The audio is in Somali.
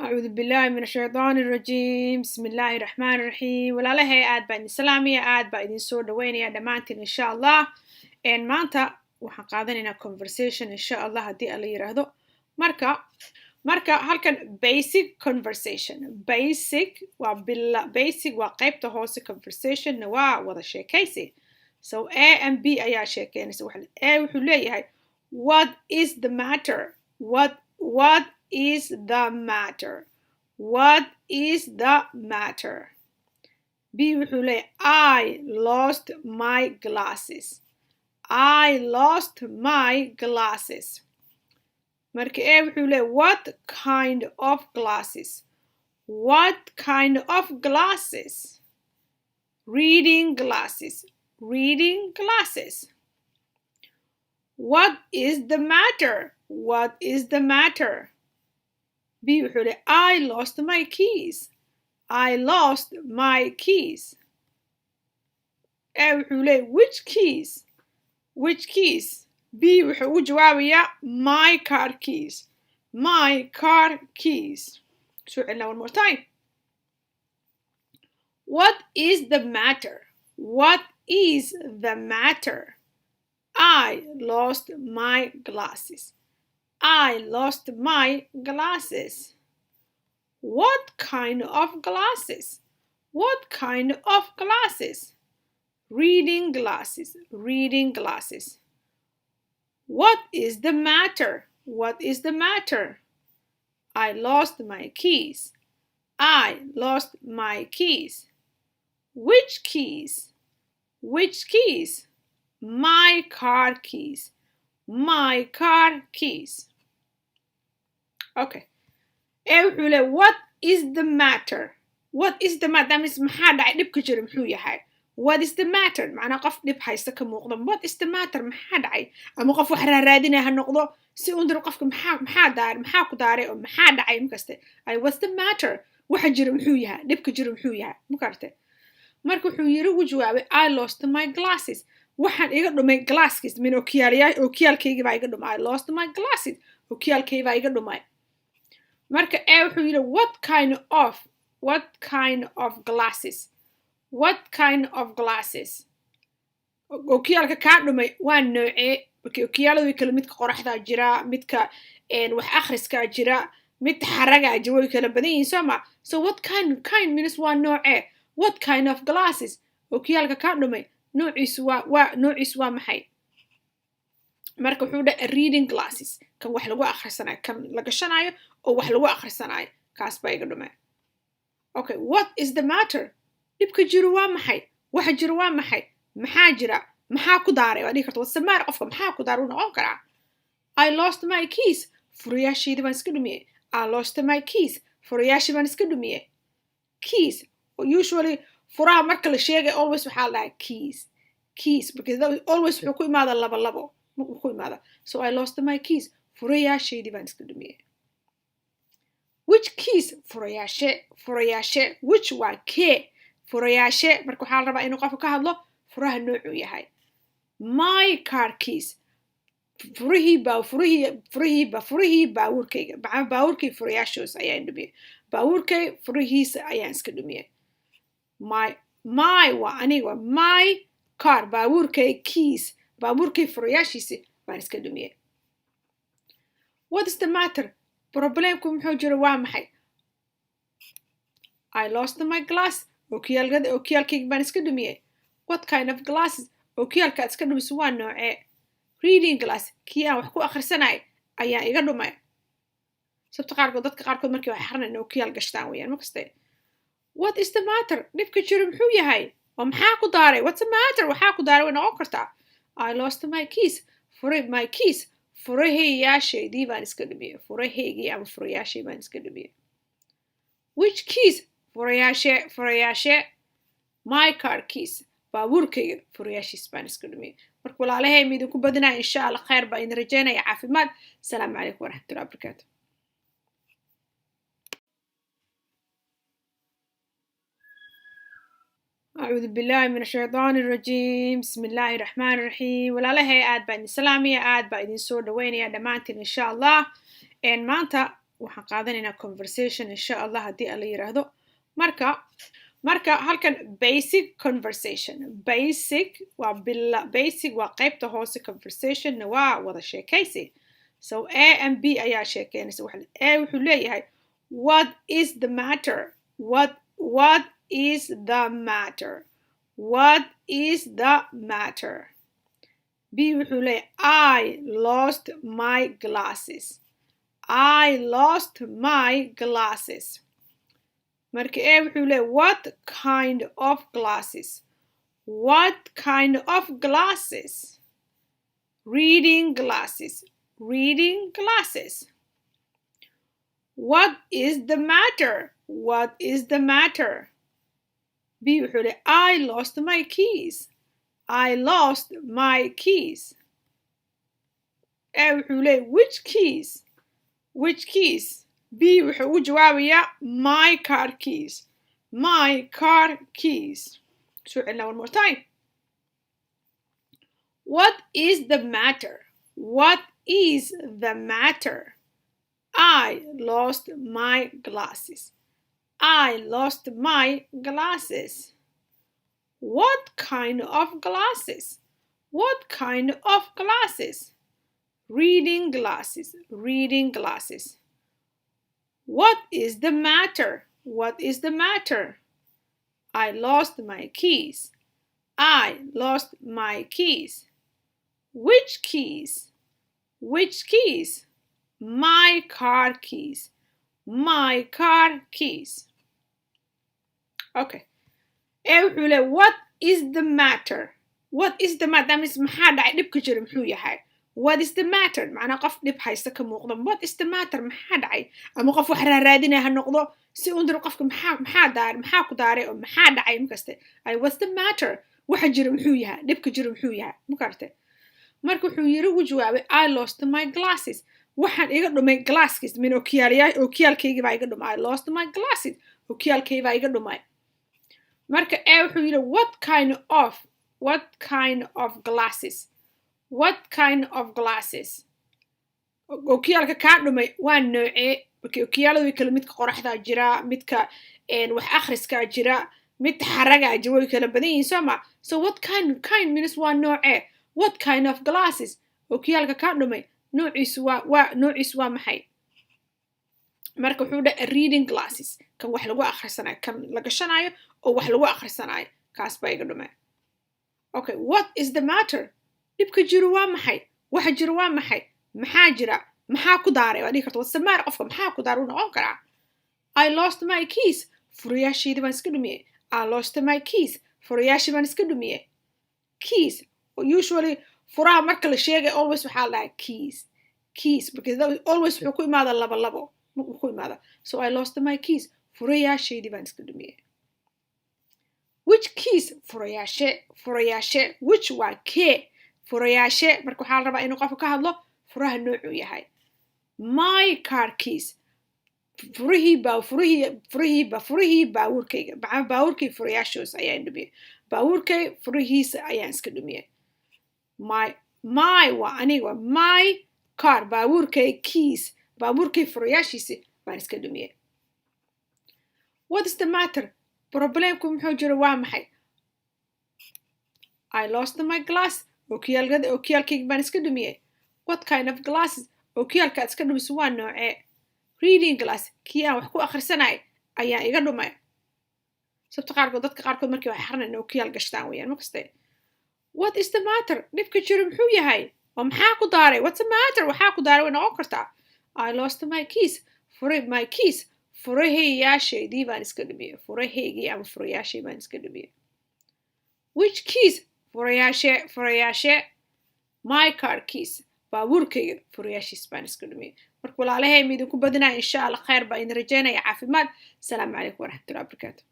أعوذ بالله من الشيطان الرجيم بسم الله الرحمن الرحيم walaalahay aad baan idin salaamaya aad baan idin soo dhaweynaya dhammaantiin insha Allah maanta waxaan qaadanaynaa conversation insha Allah haddii alla yiraahdo marka halkan basic conversation basic waa qaybta hoose conversation waa wada sheekaysi so A and B ayaa sheekeynaysa A wuxuu leeyahay what is the matter what is the matter? What is the matter? B wuxuu leeyahay I lost my glasses. I lost my glasses. Marka A wuxuu leeyahay what kind of glasses? What kind of glasses? Reading glasses. Reading glasses. What is the matter? What is the matter? B wuxuu leeyahay I lost my keys. I lost my keys. A wuxuu leeyahay which keys? Which keys? B wuxuu u jawaabayaa my car keys. My car keys. So one more time. What is the matter? What is the matter? I lost my glasses. I lost my glasses. What kind of glasses? What kind of glasses? Reading glasses. Reading glasses. What is the matter? What is the matter? I lost my keys. I lost my keys. Which keys? Which keys? My car keys. My car keys. Okay. What is the matter? What is the matter? That means maxaa dhacay dhibka jira muxuu yahay? What is the matter? macnaa qof dhib haysta ka muuqdo. What is the matter? maxaa dhacay? ama qof wax raadinaya ha noqdo si uu diro qofka maxaa ku daaray oo maxaa dhacay markaste. What's the matter? waxa jira muxuu yahay? dhibka jira muxuu yahay? ma kartay? marka wuxuu yiri u jawaabay I lost my glasses. waxaan iga dhumay glasses min okiyaalkayga baa iga dhumay. I lost my glasses. okiyaalkayga baa iga dhumay. marka A wuxuu yiri what kind of glasses? What kind of glasses? okiyaalka kaa dhumay waa noocee? markii okiyaaladu way kala midka qoraxda jira midka wax akhriska jira mid xaraga jira way kala badan yihiin soo ma so what kind means waa noocee? What kind of glasses? okiyaalka kaa dhumay noociisu waa maxay? marka wuxuu dhahay reading glasses kan wax lagu akhrisanayo kan la gashanayo oo wax lagu akhrisanayo kaas baa iga dhumay. Okay, what is the matter? dhibka jiro waa maxay? waxa jiro waa maxay? maxaa jira? maxaa ku daaray? waa dhihi karta what's the matter? qofka maxaa ku daaray noqon karaa. I lost my keys. furayaashayda baan iska dhumiyey. I lost my keys. furayaashii baan iska dhumiyey. keys usually furaha marka la sheegay always waxaa la dhahaa keys because always wuxuu ku imaada labo ku imaada so I lost my keys. furayaashaydii baan iska dhumiyey. Which keys? furayaashe which waa kee? furayaashe marka waxaa la rabaa inuu qofka ka hadlo furaha noocuu yahay. My car keys. furihii baabuurkayga baabuurkay furayaashoos ayaan dhumiyey. baabuurkay furihiisa ayaan iska dhumiyey. my waa aniga my car baabuurkay keys baabuurkay furayaashiisi baan iska dhumiyey. What is the matter? problemku muxuu jiro waa maxay? I lost my glass. okiyaalkayga baan iska dhumiyey. What kind of glasses? okiyaalkaad iska dhumiso waa noocee? Reading glass kii aan wax ku akhrisanay ayaa iga dhumay. sababta dadka qaarkood markii wax akhrinayaan okiyaal gashtaan weeyaan ma kaste. What is the matter? dhibka jiro muxuu yahay? oo maxaa ku daaray? What's the matter? waxaa ku daaray way noqon kartaa. I lost my keys. my keys. furahayaashaydii baan iska dhumiyey. furahaygii ama furayaashii baan iska dhumiyey. Which keys? furayaashe my car keys. baabuurkayga furayaashiis baan iska dhumiyey. marka walaalahay ma idinku badinaa insha Allah khayr baa idin rajaynaya caafimaad. Assalaamu calaykum waraxmatullahi wabarakaatuh. أعوذ بالله من الشيطان الرجيم بسم الله الرحمن الرحيم walaalahay aad baan idin salaamaya aad baan idin soo dhaweynaya dhammaantiin insha Allah maanta waxaan qaadanaynaa conversation insha Allah haddii alla yiraahdo. marka halkan basic conversation. basic waa qaybta hoose, conversation waa wada sheekaysi. So A and B ayaa sheekeynaysa. A wuxuu leeyahay what is the matter? What is the matter? What is the matter? B wuxuu leeyahay I lost my glasses. I lost my glasses. marka A wuxuu leeyahay what kind of glasses? What kind of glasses? Reading glasses. Reading glasses. What is the matter? What is the matter? B wuxuu leeyahay I lost my keys. I lost my keys. A wuxuu leeyahay which keys? Which keys? B wuxuu u jawaabayaa my car keys. My car keys. So one more time. What is the matter? What is the matter? I lost my glasses. I lost my glasses. What kind of glasses? What kind of glasses? Reading glasses. Reading glasses. What is the matter? What is the matter? I lost my keys. I lost my keys. Which keys? Which keys? My car keys. My car keys. Okay. What is the matter? What is the matter? That means maxaa dhacay dhibka jira muxuu yahay? What is the matter? macnaa qof dhib haysta ka muuqdo. What is the matter? maxaa dhacay? ama qof wax raadinaya ha noqdo si uu dir qofka maxaa ku daaray oo maxaa dhacay markaste. What's the matter? waxa jira muxuu yahay? dhibka jira muxuu yahay? ma kartay? marka wuxuu yiri u jawaabay I lost my glasses. waxaan iga dhumay glasses min okiyaalkayga baa iga dhumay. I lost my glasses. okiyaalkayga baa iga dhumay. marka wuxuu yiri what kind of glasses? What kind of glasses? okiyaalka kaa dhumay waa noocee? okiyaaladu way kala midka qoraxda jira, midka wax akhriska jira, mid xaraga jira, way kala badan yihiin Soomaa. So what kind means waa noocee? What kind of glasses? okiyaalka kaa dhumay noociisu waa maxay? marka wuxuu dhahay reading glasses. kan wax lagu akhrisanayo, kan la gashanayo oo wax lagu akhrisanayo, kaas baa iga dhumay. Okay, what is the matter? dhibka jiro waa maxay? waxa jiro waa maxay? maxaa jira? maxaa ku daaray? waa dhihi karta what's the matter? qofka maxaa ku daaray u noqon karaa. I lost my keys. furayaashaydii baan iska dhumiyey. I lost my keys. furayaashii baan iska dhumiyey. keys. usually furaha marka la sheegay always waxaa la dhahay keys because always wuxuu ku imaada labo ku imaada. So I lost my keys. furayaashaydii baan iska dhumiyey. Which keys? furayaashe. Which waa kee? furayaashe marka waxaa la rabaa inuu qofka ka hadlo furaha noocuu yahay. My car keys. furihii baawurkayga. baawurkay furayaashoos ayaan dhumiyey. baawurkay furihiisa ayaan iska dhumiyey. my waa aniga. my car baawurkay keys. baawurkay furayaashiisi baan iska dhumiyey. What is the matter? problemku muxuu jiro waa maxay? I lost my glass. okiyaalkayga baan iska dhumiyey. What kind of glasses? okiyaalka aad iska dhumiso waa noocee? Reading glass. kii aan wax ku akhrisanay ayaa iga dhumay. sabta dadka qaarkood markii wax akhrinayaan okiyaal gashtaan weeyaan ma kaste. What is the matter? dhibka jiro muxuu yahay? oo maxaa ku daaray? What's the matter? waxaa ku daaray way noqon kartaa. I lost my keys. my keys. furahayaashaydii baan iska dhumiyey. furahaygii ama furayaashii baan iska dhumiyey. Which keys? furayaashe. My car keys. baabuurkayga furayaashiis baan iska dhumiyey. marka walaalahay midinku badinaa insha Allah khayr baa idin rajaynaya caafimaad. Assalaamu calaykum waraxmatullaahi wabarakaatuh.